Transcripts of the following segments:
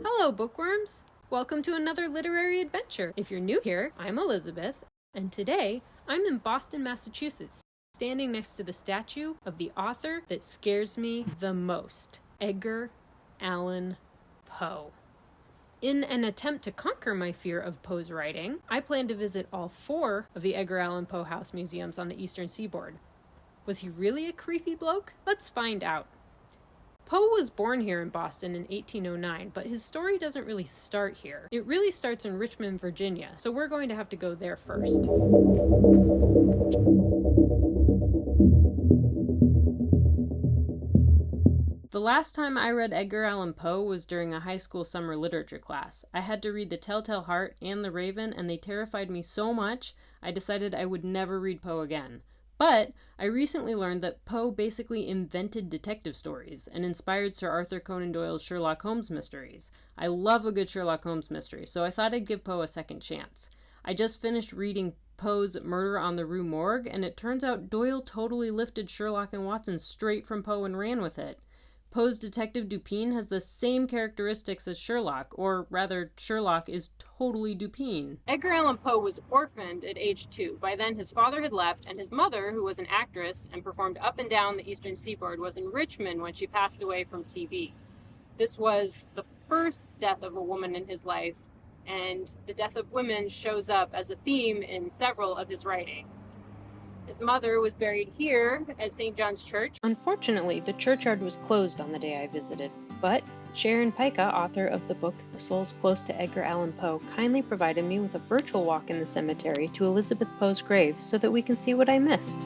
Hello, bookworms! Welcome to another literary adventure. If you're new here, I'm Elizabeth, and today I'm in Boston, Massachusetts, standing next to the statue of the author that scares me the most, Edgar Allan Poe. In an attempt to conquer my fear of Poe's writing, I plan to visit all 4 of the Edgar Allan Poe House museums on the Eastern Seaboard. Was he really a creepy bloke? Let's find out. Poe was born here in Boston in 1809, but his story doesn't really start here. It really starts in Richmond, Virginia, so we're going to have to go there first. The last time I read Edgar Allan Poe was during a high school summer literature class. I had to read The Telltale Heart and The Raven, and they terrified me so much, I decided I would never read Poe again. But I recently learned that Poe basically invented detective stories and inspired Sir Arthur Conan Doyle's Sherlock Holmes mysteries. I love a good Sherlock Holmes mystery, so I thought I'd give Poe a second chance. I just finished reading Poe's Murder on the Rue Morgue, and it turns out Doyle totally lifted Sherlock and Watson straight from Poe and ran with it. Poe's Detective Dupin has the same characteristics as Sherlock, or rather, Sherlock is totally Dupin. Edgar Allan Poe was orphaned at age 2. By then, his father had left, and his mother, who was an actress and performed up and down the Eastern Seaboard, was in Richmond when she passed away from TB. This was the first death of a woman in his life, and the death of women shows up as a theme in several of his writings. His mother was buried here at St. John's Church. Unfortunately, the churchyard was closed on the day I visited, but Sharon Pajka, author of the book The Souls Close to Edgar Allan Poe, kindly provided me with a virtual walk in the cemetery to Elizabeth Poe's grave so that we can see what I missed.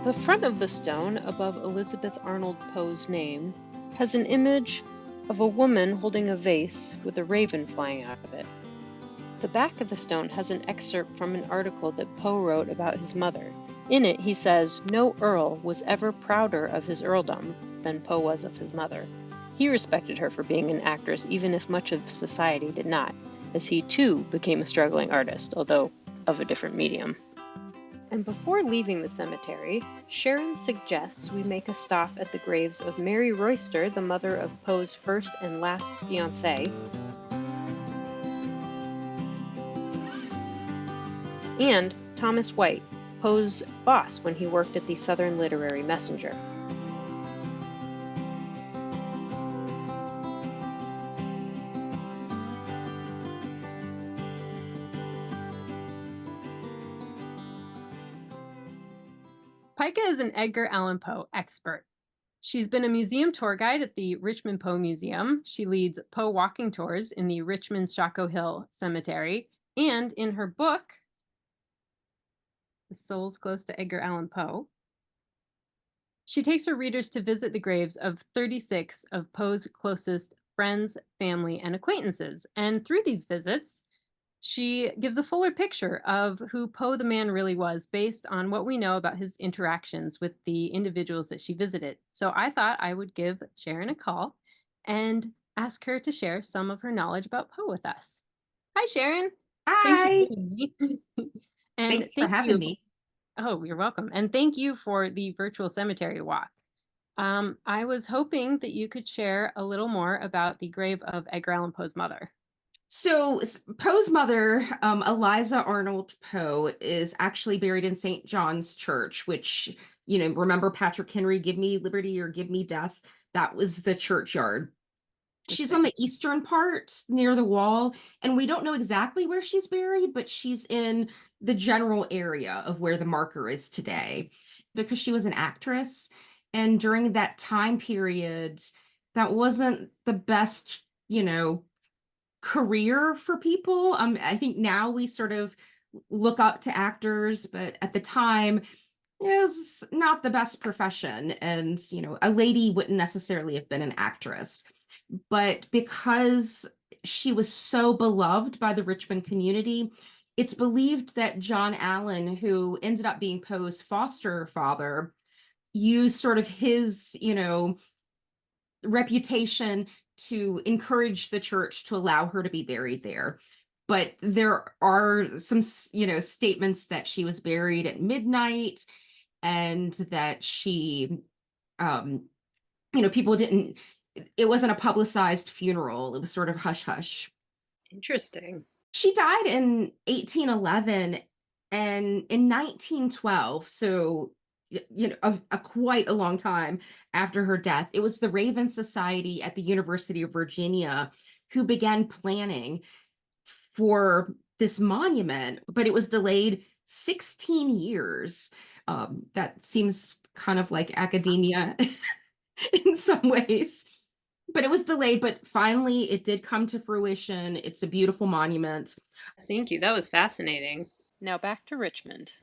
The front of the stone, above Elizabeth Arnold Poe's name, has an image of a woman holding a vase with a raven flying out of it. The back of the stone has an excerpt from an article that Poe wrote about his mother. In it, he says, "No earl was ever prouder of his earldom than Poe was of his mother. He respected her for being an actress, even if much of society did not, as he too became a struggling artist, although of a different medium." And before leaving the cemetery, Sharon suggests we make a stop at the graves of Mary Royster, the mother of Poe's first and last fiancé, and Thomas White, Poe's boss when he worked at the Southern Literary Messenger. Pajka is an Edgar Allan Poe expert. She's been a museum tour guide at the Richmond Poe Museum. She leads Poe walking tours in the Richmond Shockoe Hill Cemetery. And in her book, The Souls Close to Edgar Allan Poe, she takes her readers to visit the graves of 36 of Poe's closest friends, family, and acquaintances. And through these visits, she gives a fuller picture of who Poe the man really was based on what we know about his interactions with the individuals that she visited. So I thought I would give Sharon a call and ask her to share some of her knowledge about Poe with us. Hi, Sharon. Thanks for Hi. joining me. And Thanks for having me. Oh, you're welcome. And thank you for the virtual cemetery walk. I was hoping that you could share a little more about the grave of Edgar Allan Poe's mother. So Poe's mother, Eliza Arnold Poe, is actually buried in St. John's Church, which, remember Patrick Henry, give me liberty or give me death? That was the churchyard. She's on the eastern part near the wall, and we don't know exactly where she's buried, but she's in the general area of where the marker is today because she was an actress. And during that time period, that wasn't the best, career for people. I think now we sort of look up to actors, but at the time, is not the best profession. And, a lady wouldn't necessarily have been an actress. But because she was so beloved by the Richmond community, it's believed that John Allan, who ended up being Poe's foster father, used sort of his, reputation to encourage the church to allow her to be buried there. But there are some, statements that she was buried at midnight, and that she, um, people didn't, it wasn't a publicized funeral. It was sort of hush hush. Interesting. She died in 1811, and in 1912, so a quite a long time after her death, it was the Raven Society at the University of Virginia who began planning for this monument, but it was delayed 16 years. That seems kind of like academia in some ways, but it was delayed. But finally, it did come to fruition. It's a beautiful monument. Thank you. That was fascinating. Now back to Richmond.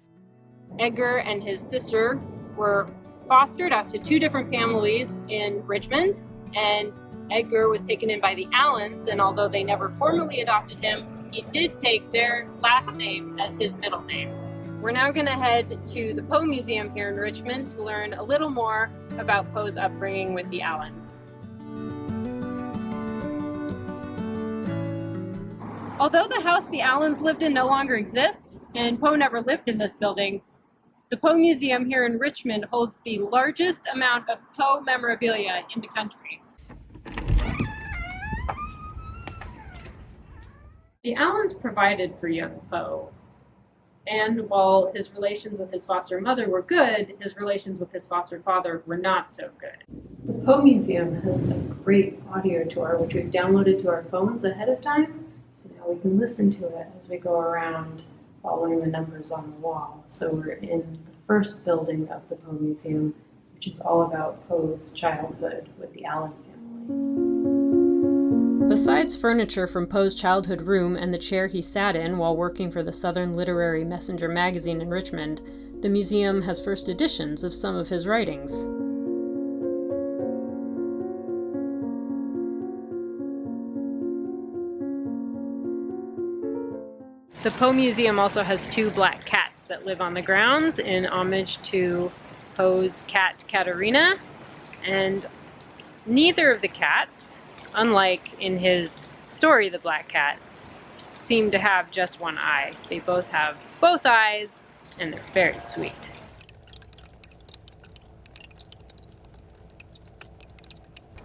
Edgar and his sister were fostered out to two different families in Richmond, and Edgar was taken in by the Allens, and although they never formally adopted him, he did take their last name as his middle name. We're now going to head to the Poe Museum here in Richmond to learn a little more about Poe's upbringing with the Allens. Although the house the Allens lived in no longer exists, and Poe never lived in this building, the Poe Museum here in Richmond holds the largest amount of Poe memorabilia in the country. The Allens provided for young Poe, and while his relations with his foster mother were good, his relations with his foster father were not so good. The Poe Museum has a great audio tour, which we've downloaded to our phones ahead of time, so now we can listen to it as we go around following the numbers on the wall. So we're in the first building of the Poe Museum, which is all about Poe's childhood with the Allen family. Besides furniture from Poe's childhood room and the chair he sat in while working for the Southern Literary Messenger magazine in Richmond, the museum has first editions of some of his writings. The Poe Museum also has two black cats that live on the grounds in homage to Poe's cat Katerina, and neither of the cats, unlike in his story The Black Cat, seem to have just one eye. They both have both eyes, and they're very sweet.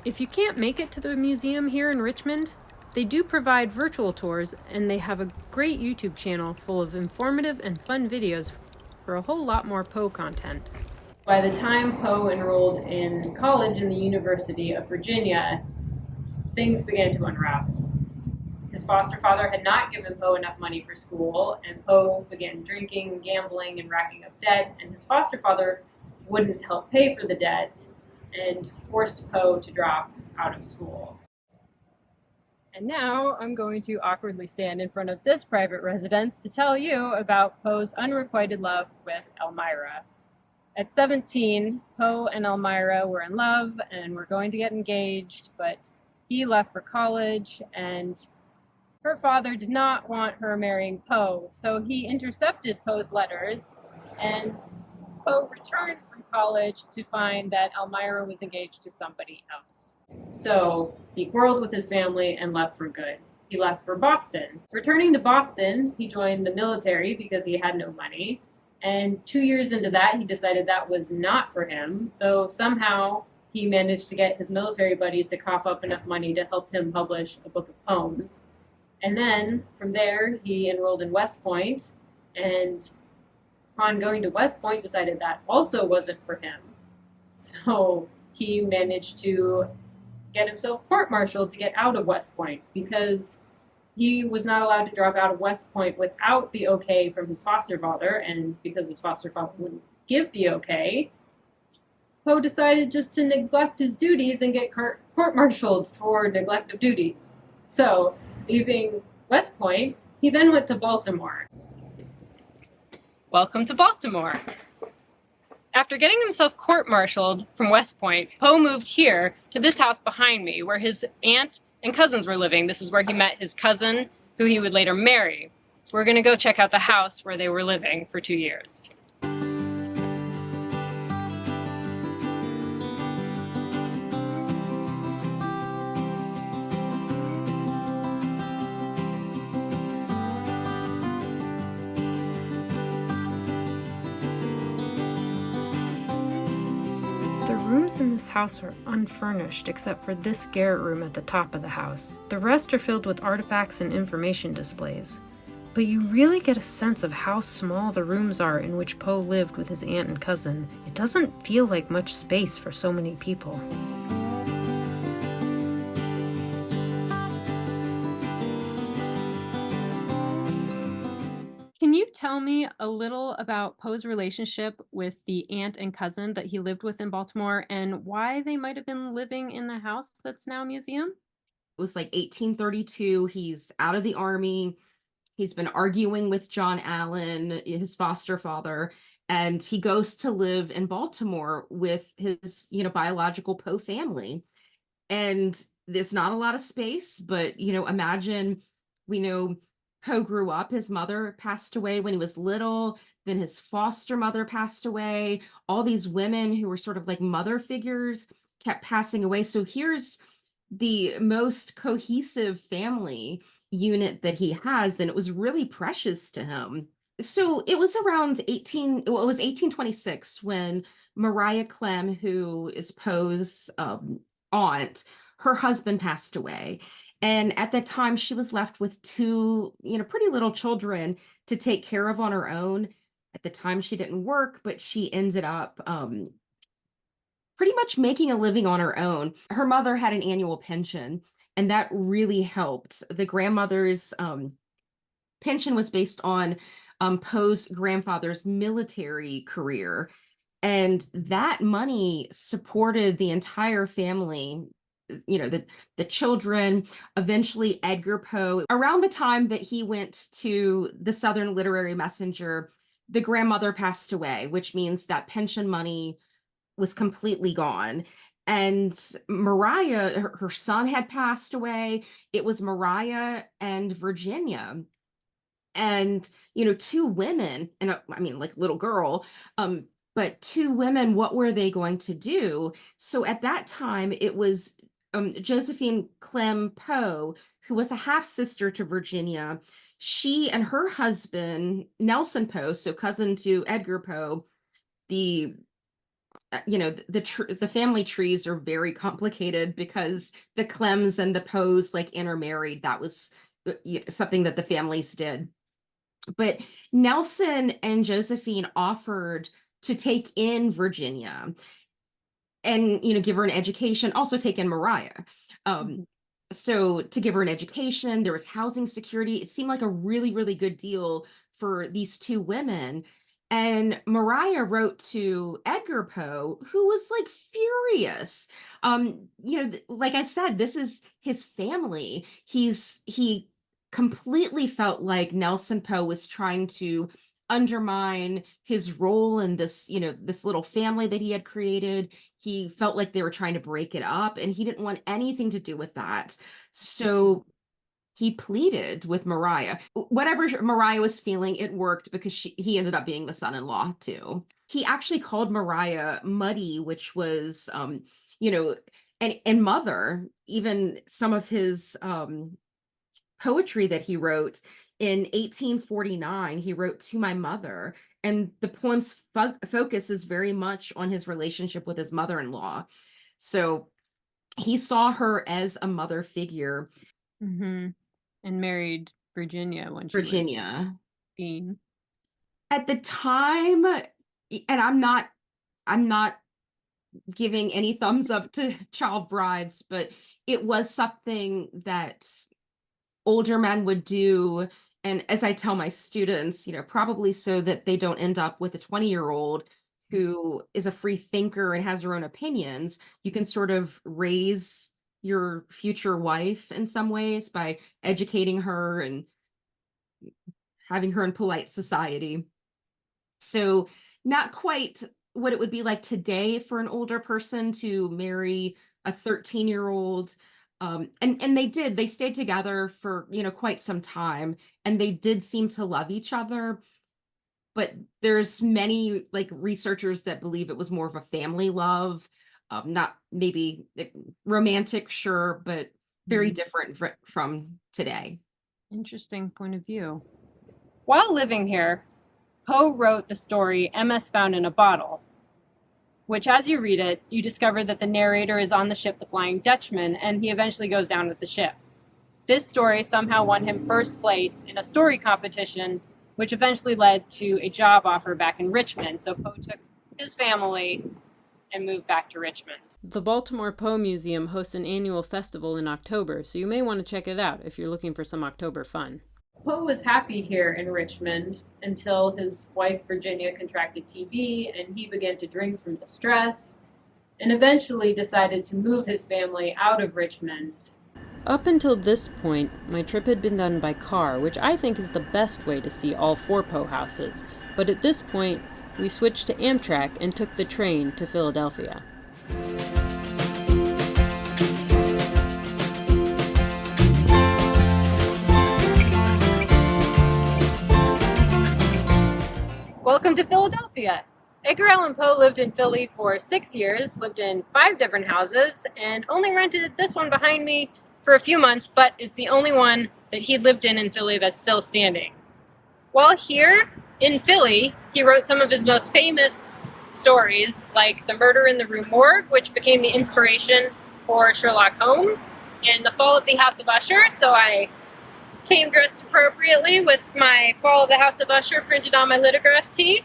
If you can't make it to the museum here in Richmond, they do provide virtual tours, and they have a great YouTube channel full of informative and fun videos for a whole lot more Poe content. By the time Poe enrolled in college in the University of Virginia, things began to unravel. His foster father had not given Poe enough money for school, and Poe began drinking, gambling, and racking up debt, and his foster father wouldn't help pay for the debt and forced Poe to drop out of school. And now I'm going to awkwardly stand in front of this private residence to tell you about Poe's unrequited love with Elmira. At 17, Poe and Elmira were in love and were going to get engaged, but he left for college, and her father did not want her marrying Poe, so he intercepted Poe's letters, and Poe returned from college to find that Elmira was engaged to somebody else. So he quarreled with his family and left for good. He left for Boston. Returning to Boston, he joined the military because he had no money, and 2 years into that, he decided that was not for him, though somehow he managed to get his military buddies to cough up enough money to help him publish a book of poems. And then, from there, he enrolled in West Point, and upon going to West Point, decided that also wasn't for him. So he managed to get himself court-martialed to get out of West Point, because he was not allowed to drop out of West Point without the okay from his foster father, and because his foster father wouldn't give the okay, Poe decided just to neglect his duties and get court-martialed for neglect of duties. So, leaving West Point, he then went to Baltimore. Welcome to Baltimore. After getting himself court-martialed from West Point, Poe moved here to this house behind me, where his aunt and cousins were living. This is where he met his cousin, who he would later marry. We're going to go check out the house where they were living for 2 years. rooms in this house are unfurnished except for this garret room at the top of the house. The rest are filled with artifacts and information displays. But you really get a sense of how small the rooms are in which Poe lived with his aunt and cousin. It doesn't feel like much space for so many people. Can you tell me a little about Poe's relationship with the aunt and cousin that he lived with in Baltimore and why they might have been living in the house that's now a museum? It was like 1832. He's out of the army. He's been arguing with John Allan, his foster father, and he goes to live in Baltimore with his, biological Poe family. And there's not a lot of space, but imagine, we know Poe grew up, his mother passed away when he was little, then his foster mother passed away. All these women who were sort of like mother figures kept passing away. So here's the most cohesive family unit that he has, and it was really precious to him. So it was around 1826 when Maria Clem, who is Poe's aunt, her husband passed away. And at that time, she was left with two, pretty little children to take care of on her own. At the time, she didn't work, but she ended up pretty much making a living on her own. Her mother had an annual pension, and that really helped. The grandmother's pension was based on Poe's grandfather's military career, and that money supported the entire family. The children, eventually Edgar Poe. Around the time that he went to the Southern Literary Messenger, the grandmother passed away, which means that pension money was completely gone. And Mariah, her son had passed away. It was Mariah and Virginia. And, two women, and I mean, like little girl, but two women, what were they going to do? So at that time, it was Josephine Clem Poe, who was a half sister to Virginia. She and her husband, Nelson Poe, so cousin to Edgar Poe, the the family trees are very complicated because the Clems and the Poes like intermarried. That was something that the families did. But Nelson and Josephine offered to take in Virginia and give her an education, also take in Mariah. Um, Mhm. so to give her an education, there was housing security. It seemed like a really, really good deal for these two women. And Mariah wrote to Edgar Poe, who was like furious. Like I said, this is his family. He completely felt like Nelson Poe was trying to undermine his role in this, this little family that he had created. He felt like they were trying to break it up, and he didn't want anything to do with that. Interesting. So he pleaded with Mariah. Whatever Mariah was feeling, it worked because he ended up being the son-in-law too. He actually called Mariah Muddy, which was, you know, and mother. Even some of his poetry that he wrote in 1849, he wrote to my mother, and the poem's focus is very much on his relationship with his mother-in-law. So he saw her as a mother figure. Hmm. And married Virginia when she was Virginia 15. at the time, and I'm not giving any thumbs up to child brides, but it was something that older men would do. And as I tell my students, probably so that they don't end up with a 20-year-old who is a free thinker and has her own opinions. You can sort of raise your future wife in some ways by educating her and having her in polite society. So, not quite what it would be like today for an older person to marry a 13-year-old. And they stayed together for, quite some time, and they did seem to love each other. But there's many like researchers that believe it was more of a family love, not maybe romantic, sure, but very Mhm. different from today. Interesting point of view. While living here, Poe wrote the story MS Found in a Bottle. which, as you read it, you discover that the narrator is on the ship the Flying Dutchman, and he eventually goes down with the ship. This story somehow won him first place in a story competition, which eventually led to a job offer back in Richmond. So Poe took his family and moved back to Richmond. The Baltimore Poe Museum hosts an annual festival in October, so you may want to check it out if you're looking for some October fun. Poe was happy here in Richmond until his wife Virginia contracted TB and he began to drink from the stress and eventually decided to move his family out of Richmond. Up until this point, my trip had been done by car, which I think is the best way to see all 4 Poe houses, but at this point, we switched to Amtrak and took the train to Philadelphia. Welcome to Philadelphia! Edgar Allan Poe lived in Philly for 6 years, lived in 5 different houses, and only rented this one behind me for a few months, but it's the only one that he lived in Philly that's still standing. While here in Philly, he wrote some of his most famous stories, like The Murder in the Rue Morgue, which became the inspiration for Sherlock Holmes, and The Fall of the House of Usher, so I came dressed appropriately with my Fall of the House of Usher printed on my lithograph tee.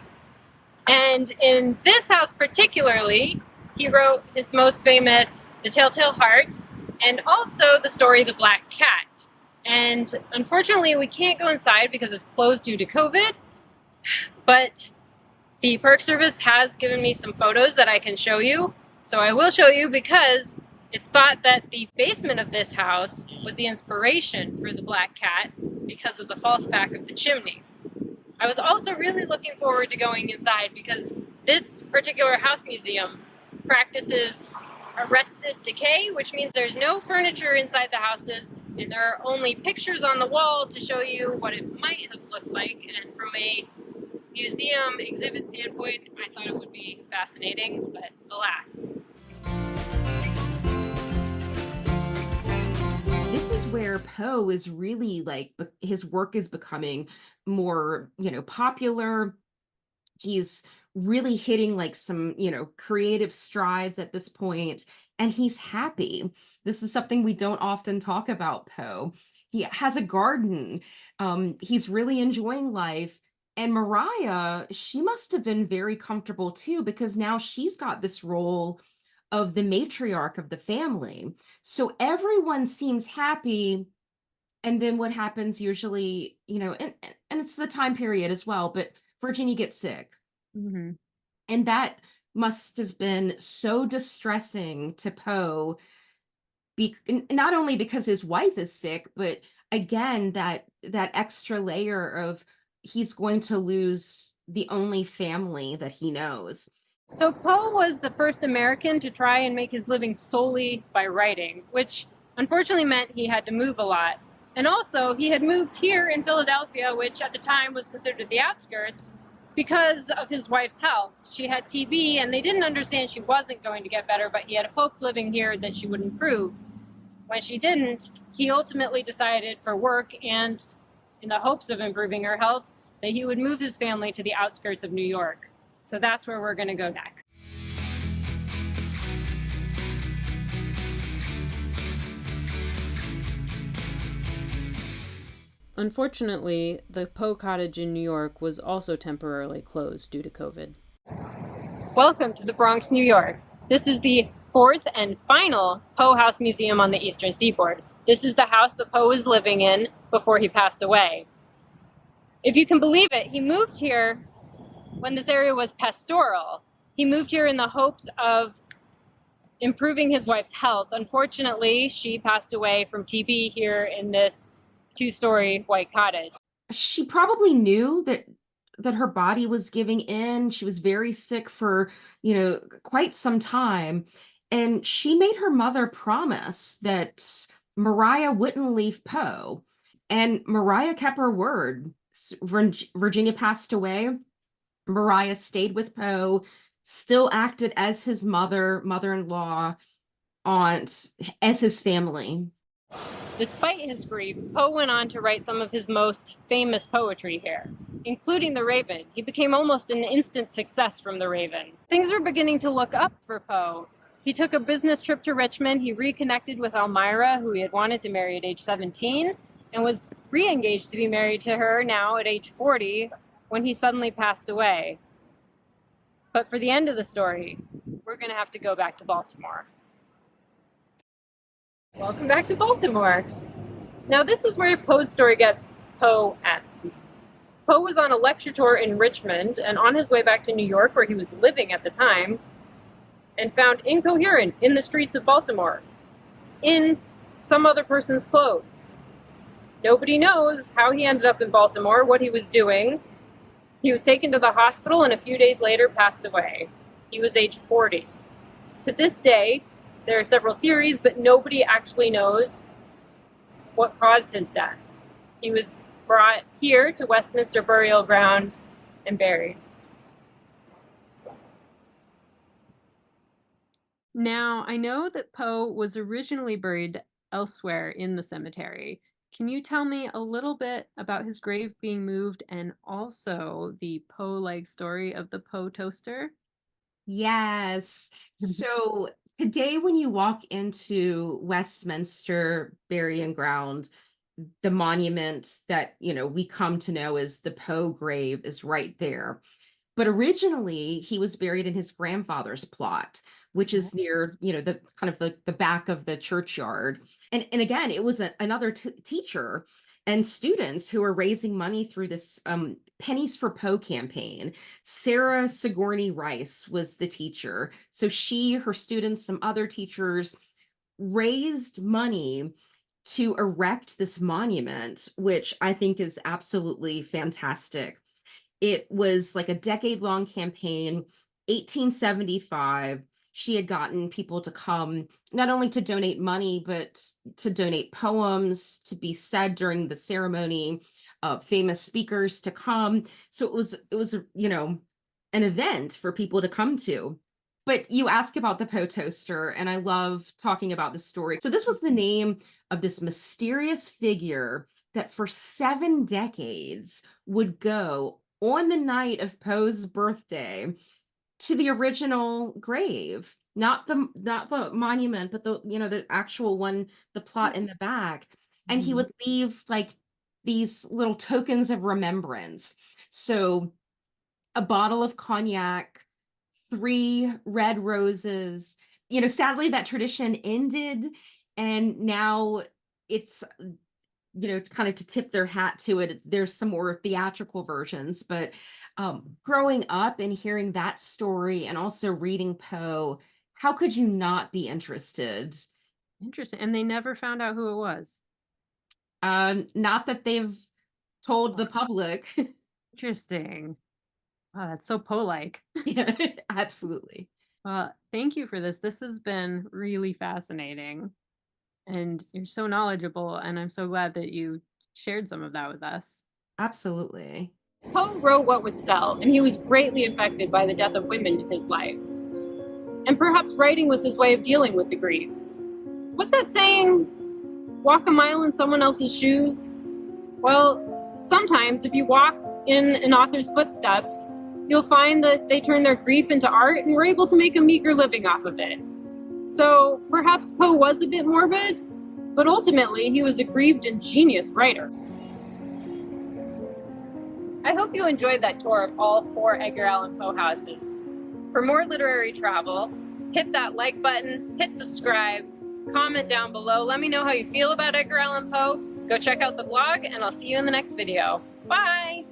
And in this house particularly, he wrote his most famous The Telltale Heart and also the story The Black Cat. And unfortunately, we can't go inside because it's closed due to COVID, but the Park Service has given me some photos that I can show you. So I will show you because it's thought that the basement of this house was the inspiration for the Black Cat because of the false back of the chimney. I was also really looking forward to going inside because this particular house museum practices arrested decay, which means there's no furniture inside the houses and there are only pictures on the wall to show you what it might have looked like. And from a museum exhibit standpoint, I thought it would be fascinating, but alas. This is where Poe is really his work is becoming more, popular. He's really hitting some, creative strides at this point, and he's happy. This is something we don't often talk about Poe. He has a garden. He's really enjoying life. And Mariah, she must have been very comfortable too, because now she's got this role of the matriarch of the family. So everyone seems happy. And then what happens usually, and it's the time period as well, but Virginia gets sick. Mm-hmm. And that must have been so distressing to Poe, not only because his wife is sick, but again, that extra layer of he's going to lose the only family that he knows. So Poe was the first American to try and make his living solely by writing, which unfortunately meant he had to move a lot. And also, he had moved here in Philadelphia, which at the time was considered the outskirts, because of his wife's health. She had TB, and they didn't understand she wasn't going to get better, but he had hoped living here that she would improve. When she didn't, he ultimately decided for work and in the hopes of improving her health that he would move his family to the outskirts of New York. So that's where we're going to go next. Unfortunately, the Poe Cottage in New York was also temporarily closed due to COVID. Welcome to the Bronx, New York. This is the 4th and final Poe House Museum on the Eastern Seaboard. This is the house that Poe was living in before he passed away. If you can believe it, he moved here when this area was pastoral. He moved here in the hopes of improving his wife's health. Unfortunately, she passed away from TB here in this 2-story white cottage. She probably knew that her body was giving in. She was very sick for, quite some time. And she made her mother promise that Mariah wouldn't leave Poe. And Mariah kept her word. Virginia passed away. Mariah stayed with Poe, still acted as his mother-in-law, aunt, as his family. Despite his grief, Poe went on to write some of his most famous poetry here. including the Raven. He became almost an instant success from the Raven. Things were beginning to look up for Poe. He took a business trip to Richmond. He reconnected with Elmira, who he had wanted to marry at age 17, and was re-engaged to be married to her now at age 40 when he suddenly passed away. But for the end of the story, we're going to have to go back to Baltimore. Welcome back to Baltimore. Now this is where Poe's story gets Poe-esque. Poe was on a lecture tour in Richmond and on his way back to New York, where he was living at the time, and found incoherent in the streets of Baltimore, in some other person's clothes. Nobody knows how he ended up in Baltimore, what he was doing. He was taken to the hospital and a few days later passed away. He was age 40. To this day, there are several theories, but nobody actually knows what caused his death. He was brought here to Westminster Burial Ground and buried. Now, I know that Poe was originally buried elsewhere in the cemetery. Can you tell me a little bit about his grave being moved and also the Poe-like story of the Poe toaster? Yes. So today, when you walk into Westminster Burying Ground, the monument that, we come to know as the Poe grave is right there. But originally, he was buried in his grandfather's plot, which is near, the kind of the back of the churchyard. And again, it was another teacher and students who were raising money through this Pennies for Poe campaign. Sarah Sigourney Rice was the teacher. So she, her students, some other teachers raised money to erect this monument, which I think is absolutely fantastic. It was like a decade-long campaign. 1875, she had gotten people to come, not only to donate money, but to donate poems to be said during the ceremony, famous speakers to come. So it was an event for people to come to. But you ask about the Poe toaster, and I love talking about the story. So this was the name of this mysterious figure that for 7 decades would go on the night of Poe's birthday to the original grave, not the monument, but the actual one, the plot in the back. And he would leave like these little tokens of remembrance. So a bottle of cognac, 3 red roses. Sadly that tradition ended, and now it's kind of to tip their hat to it, there's some more theatrical versions. But growing up and hearing that story and also reading Poe, how could you not be interested? Interesting. And they never found out who it was. Not that they've told the public. Interesting. Oh, that's so Poe-like. Yeah, absolutely. Thank you for this. This has been really fascinating. And you're so knowledgeable, and I'm so glad that you shared some of that with us. Absolutely. Poe wrote what would sell, and he was greatly affected by the death of women in his life. And perhaps writing was his way of dealing with the grief. What's that saying? Walk a mile in someone else's shoes? Well, sometimes if you walk in an author's footsteps, you'll find that they turn their grief into art and were able to make a meager living off of it. So perhaps Poe was a bit morbid, but ultimately he was a grieved and genius writer. I hope you enjoyed that tour of all 4 Edgar Allan Poe houses. For more literary travel, hit that like button, hit subscribe, comment down below. Let me know how you feel about Edgar Allan Poe. Go check out the blog, and I'll see you in the next video. Bye!